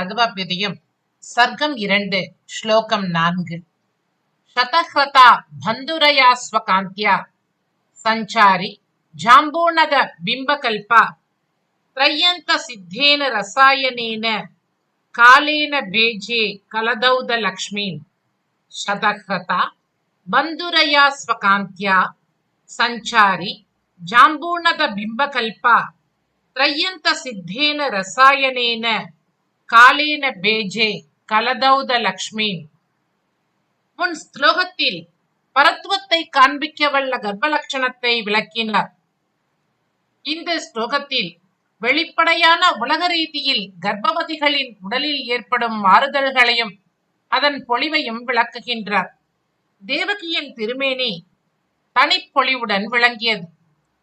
அத்வவ்யயம் சர்க்கம் 2 ஸ்லோகம் 4. சதஹ்ரதா பந்துரயா ஸ்வகாந்த்யா சஞ்சாரி ஜாம்பூநத பிம்பகல்பா த்ரயந்த சித்தேன ரசாயனேன காலேன பேஜே கலதௌத லக்ஷ்மீம். சதஹ்ரதா பந்துரயா ஸ்வகாந்த்யா சஞ்சாரி ஜாம்பூநத பிம்பகல்பா த்ரயந்த சித்தேன ரசாயனேன காலேன பேஜே கலதௌத லக்ஷ்மீம். முன் ஸ்லோகத்தில் பரத்துவத்தை காண்பிக்க வல்ல கர்ப்பலட்சணத்தை விளக்கினார். இந்த ஸ்லோகத்தில் வெளிப்படையான உலக ரீதியில் கர்ப்பவதிகளின் உடலில் ஏற்படும் மாறுதல்களையும் அதன் பொலிவையும் விளக்குகின்றார். தேவகியின் திருமேனி தனிப்பொலிவுடன் விளங்கியது.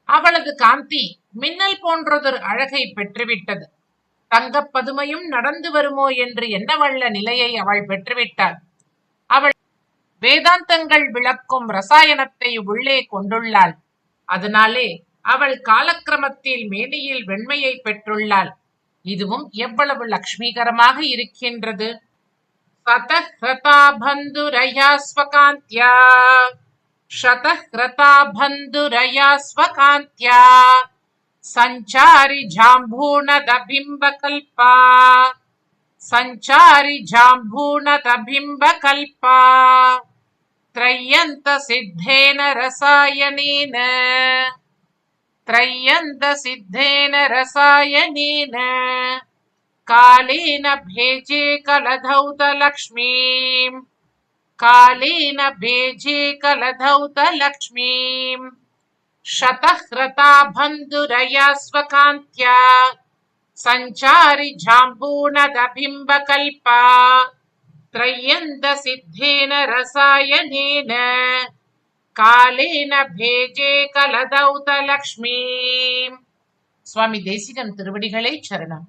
அவளது காந்தி மின்னல் போன்றதொரு அழகை பெற்றுவிட்டது. தங்கப் பதுமையும் நடந்து வருமோ என்று எண்ணவல்ல நிலையை அவள் பெற்றுவிட்டாள். அவள் வேதாந்தங்கள் விளக்கும் ரசாயனத்தை உள்ளே கொண்டுள்ளாள். அதனாலே அவள் காலக்கிரமத்தில் மேனியில் வெண்மையை பெற்றுள்ளாள். இதுவும் எவ்வளவு லக்ஷ்மிகரமாக இருக்கின்றது. சதஹ்ரதா பந்துரயா ஸ்வகாந்த்யா சதஹ்ரதா பந்துரயா ஸ்வகாந்த்யா சஞ்சாரி ஜாம்பூநத பிம்பகல்பா சஞ்சாரி ஜாம்பூநத பிம்பகல்பா த்ரயந்த சித்தேன ரசாயனேன த்ரயந்த சித்தேன ரசாயனேன காலேன பேஜே கலதௌத லக்ஷ்மீம் காலேன பேஜே கலதௌத லக்ஷ்மீம். சதஹ்ரதா பந்துரயா ஸ்வகாந்த்யா சஞ்சாரி ஜாம்பூநத பிம்பகல்பா த்ரயந்த சித்தேன ரசாயனேன காலேன பேஜே கலதௌத லக்ஷ்மீம். சுவாமி தேசிகன் திருவடிகளே சரணம்.